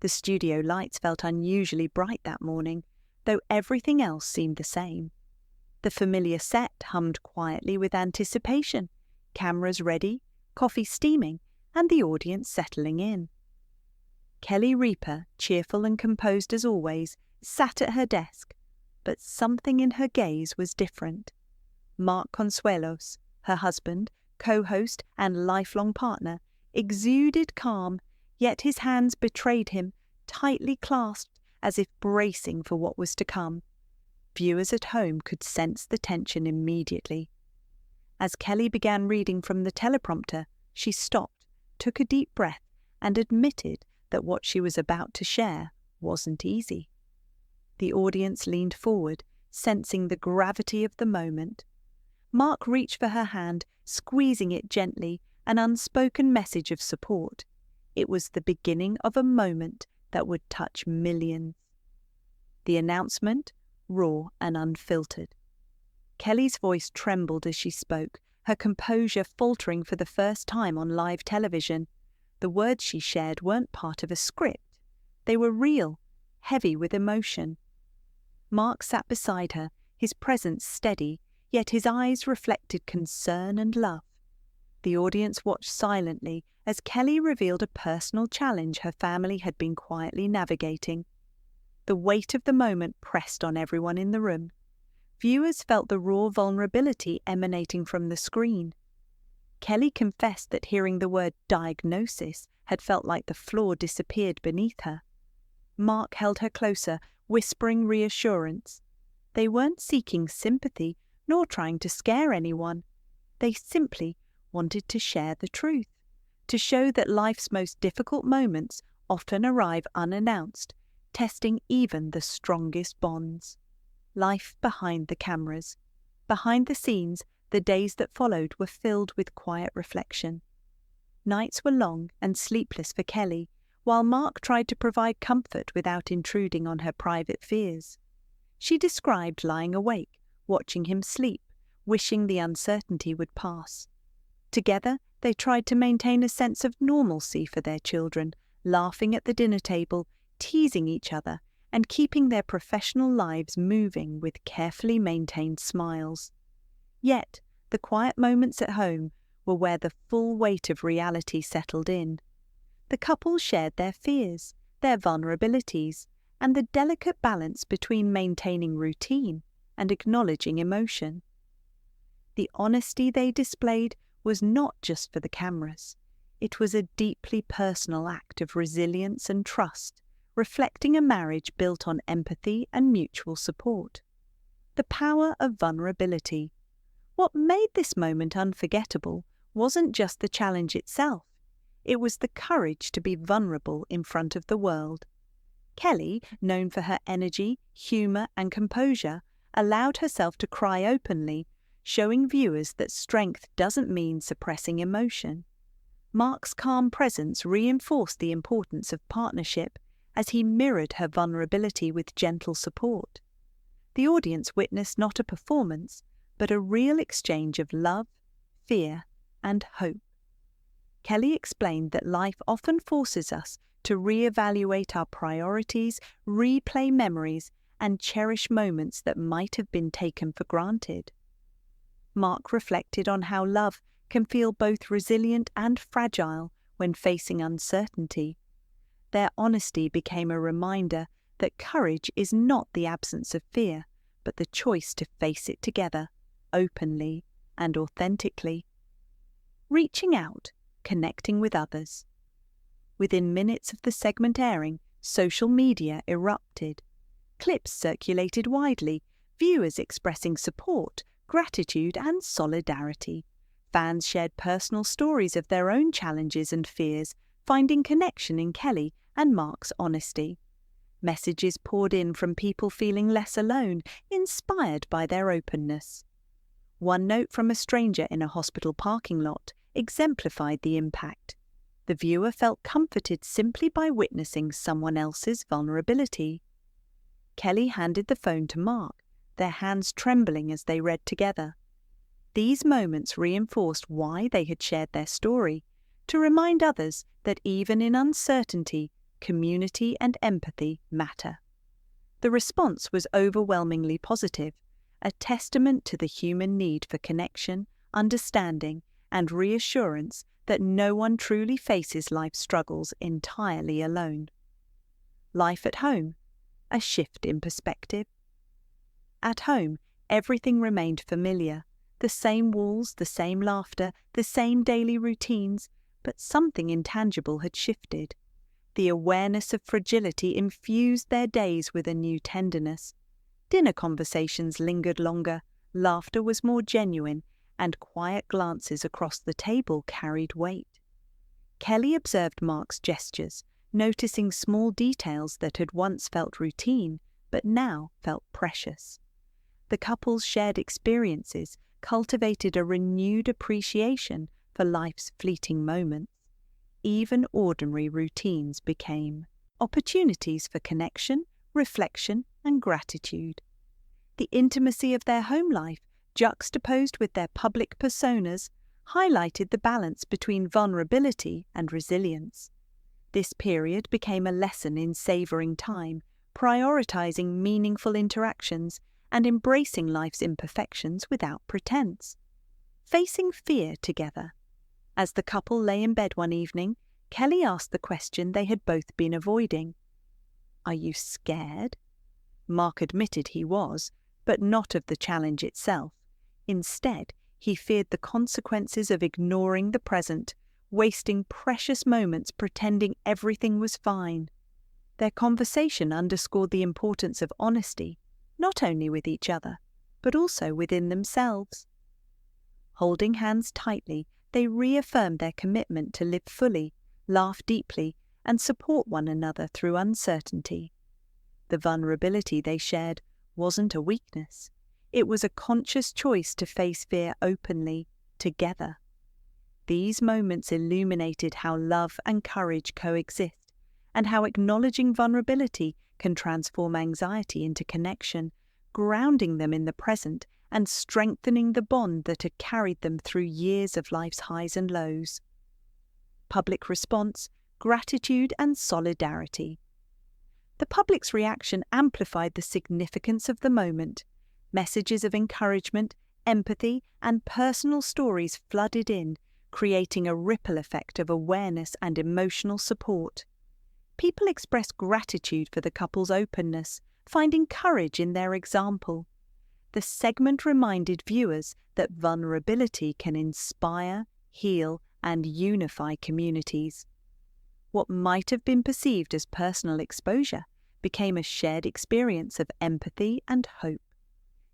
The studio lights felt unusually bright that morning, though everything else seemed the same. The familiar set hummed quietly with anticipation, cameras ready, coffee steaming, and the audience settling in. Kelly Ripa, cheerful and composed as always, sat at her desk, but something in her gaze was different. Mark Consuelos, her husband, co-host and lifelong partner, exuded calm, yet his hands betrayed him, tightly clasped as if bracing for what was to come. Viewers at home could sense the tension immediately. As Kelly began reading from the teleprompter, she stopped, took a deep breath, and admitted that what she was about to share wasn't easy. The audience leaned forward, sensing the gravity of the moment. Mark reached for her hand, squeezing it gently, an unspoken message of support. It was the beginning of a moment that would touch millions. The announcement, raw and unfiltered. Kelly's voice trembled as she spoke, her composure faltering for the first time on live television. The words she shared weren't part of a script. They were real, heavy with emotion. Mark sat beside her, his presence steady, yet his eyes reflected concern and love. The audience watched silently as Kelly revealed a personal challenge her family had been quietly navigating. The weight of the moment pressed on everyone in the room. Viewers felt the raw vulnerability emanating from the screen. Kelly confessed that hearing the word diagnosis had felt like the floor disappeared beneath her. Mark held her closer, whispering reassurance. They weren't seeking sympathy, nor trying to scare anyone. They simply wanted to share the truth, to show that life's most difficult moments often arrive unannounced, testing even the strongest bonds. Life behind the cameras. Behind the scenes, the days that followed were filled with quiet reflection. Nights were long and sleepless for Kelly, while Mark tried to provide comfort without intruding on her private fears. She described lying awake, watching him sleep, wishing the uncertainty would pass. Together, they tried to maintain a sense of normalcy for their children, laughing at the dinner table, teasing each other, and keeping their professional lives moving with carefully maintained smiles. Yet, the quiet moments at home were where the full weight of reality settled in. The couple shared their fears, their vulnerabilities, and the delicate balance between maintaining routine and acknowledging emotion. The honesty they displayed was not just for the cameras. It was a deeply personal act of resilience and trust, reflecting a marriage built on empathy and mutual support. The power of vulnerability. What made this moment unforgettable wasn't just the challenge itself. It was the courage to be vulnerable in front of the world. Kelly, known for her energy, humor, and composure, allowed herself to cry openly, showing viewers that strength doesn't mean suppressing emotion. Mark's calm presence reinforced the importance of partnership as he mirrored her vulnerability with gentle support. The audience witnessed not a performance, but a real exchange of love, fear, and hope. Kelly explained that life often forces us to reevaluate our priorities, replay memories, and cherish moments that might have been taken for granted. Mark reflected on how love can feel both resilient and fragile when facing uncertainty. Their honesty became a reminder that courage is not the absence of fear, but the choice to face it together, openly and authentically. Reaching out, connecting with others. Within minutes of the segment airing, social media erupted. Clips circulated widely, viewers expressing support, gratitude, and solidarity. Fans shared personal stories of their own challenges and fears, finding connection in Kelly and Mark's honesty. Messages poured in from people feeling less alone, inspired by their openness. One note from a stranger in a hospital parking lot exemplified the impact. The viewer felt comforted simply by witnessing someone else's vulnerability. Kelly handed the phone to Mark, their hands trembling as they read together. These moments reinforced why they had shared their story, to remind others that even in uncertainty, community and empathy matter. The response was overwhelmingly positive, a testament to the human need for connection, understanding, and reassurance that no one truly faces life's struggles entirely alone. Life at home, a shift in perspective. At home, everything remained familiar. The same walls, the same laughter, the same daily routines, but something intangible had shifted. The awareness of fragility infused their days with a new tenderness. Dinner conversations lingered longer, laughter was more genuine, and quiet glances across the table carried weight. Kelly observed Mark's gestures, noticing small details that had once felt routine, but now felt precious. The couple's shared experiences cultivated a renewed appreciation for life's fleeting moments. Even ordinary routines became opportunities for connection, reflection, and gratitude. The intimacy of their home life, juxtaposed with their public personas, highlighted the balance between vulnerability and resilience. This period became a lesson in savoring time, prioritizing meaningful interactions, and embracing life's imperfections without pretense. Facing fear together. As the couple lay in bed one evening, Kelly asked the question they had both been avoiding. "Are you scared?" Mark admitted he was, but not of the challenge itself. Instead, he feared the consequences of ignoring the present, wasting precious moments pretending everything was fine. Their conversation underscored the importance of honesty, not only with each other, but also within themselves. Holding hands tightly, they reaffirmed their commitment to live fully, laugh deeply, and support one another through uncertainty. The vulnerability they shared wasn't a weakness. It was a conscious choice to face fear openly, together. These moments illuminated how love and courage coexist, and how acknowledging vulnerability can transform anxiety into connection, grounding them in the present and strengthening the bond that had carried them through years of life's highs and lows. Public response, gratitude, and solidarity. The public's reaction amplified the significance of the moment. Messages of encouragement, empathy, and personal stories flooded in, creating a ripple effect of awareness and emotional support. People expressed gratitude for the couple's openness, finding courage in their example. The segment reminded viewers that vulnerability can inspire, heal, and unify communities. What might have been perceived as personal exposure became a shared experience of empathy and hope.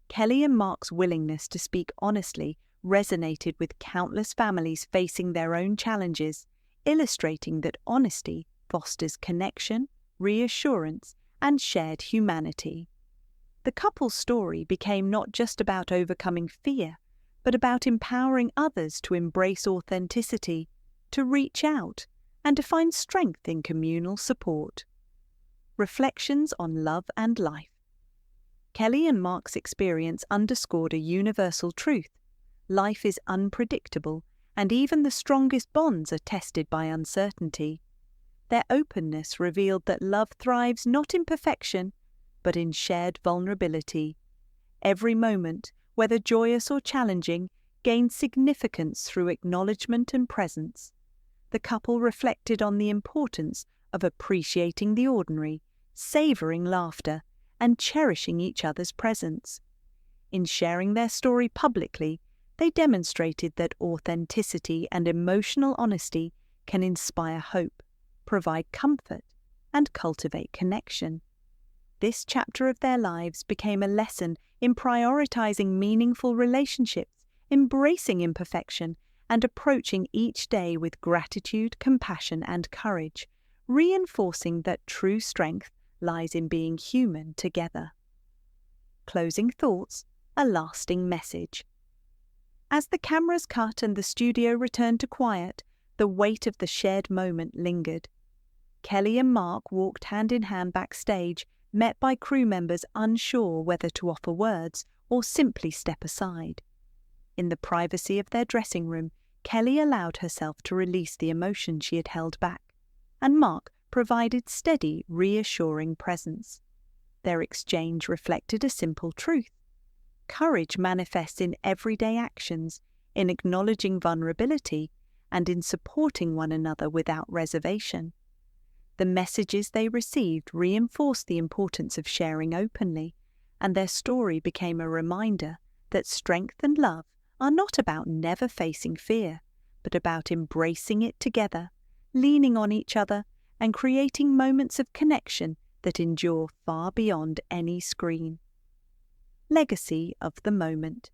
Kelly and Mark's willingness to speak honestly resonated with countless families facing their own challenges, illustrating that honesty fosters connection, reassurance, and shared humanity. The couple's story became not just about overcoming fear, but about empowering others to embrace authenticity, to reach out, and to find strength in communal support. Reflections on love and life. Kelly and Mark's experience underscored a universal truth. Life is unpredictable, and even the strongest bonds are tested by uncertainty. Their openness revealed that love thrives not in perfection, but in shared vulnerability. Every moment, whether joyous or challenging, gained significance through acknowledgement and presence. The couple reflected on the importance of appreciating the ordinary, savouring laughter, and cherishing each other's presence. In sharing their story publicly, they demonstrated that authenticity and emotional honesty can inspire hope, provide comfort, and cultivate connection. This chapter of their lives became a lesson in prioritizing meaningful relationships, embracing imperfection, and approaching each day with gratitude, compassion, and courage, reinforcing that true strength lies in being human together. Closing thoughts, a lasting message. As the cameras cut and the studio returned to quiet, the weight of the shared moment lingered. Kelly and Mark walked hand in hand backstage, met by crew members unsure whether to offer words or simply step aside. In the privacy of their dressing room, Kelly allowed herself to release the emotion she had held back, and Mark provided steady, reassuring presence. Their exchange reflected a simple truth. Courage manifests in everyday actions, in acknowledging vulnerability, and in supporting one another without reservation. The messages they received reinforced the importance of sharing openly, and their story became a reminder that strength and love are not about never facing fear, but about embracing it together, leaning on each other, and creating moments of connection that endure far beyond any screen. Legacy of the moment.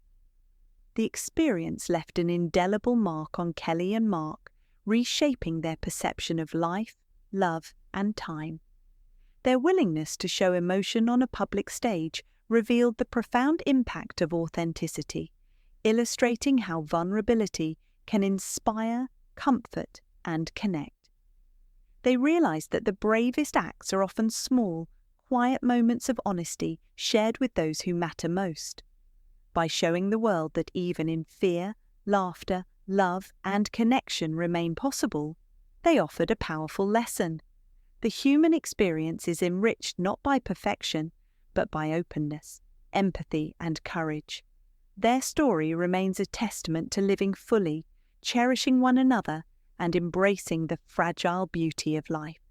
The experience left an indelible mark on Kelly and Mark, reshaping their perception of life, love, and time. Their willingness to show emotion on a public stage revealed the profound impact of authenticity, illustrating how vulnerability can inspire, comfort, and connect. They realized that the bravest acts are often small, quiet moments of honesty shared with those who matter most. By showing the world that even in fear, laughter, love, and connection remain possible, they offered a powerful lesson. The human experience is enriched not by perfection, but by openness, empathy, and courage. Their story remains a testament to living fully, cherishing one another, and embracing the fragile beauty of life.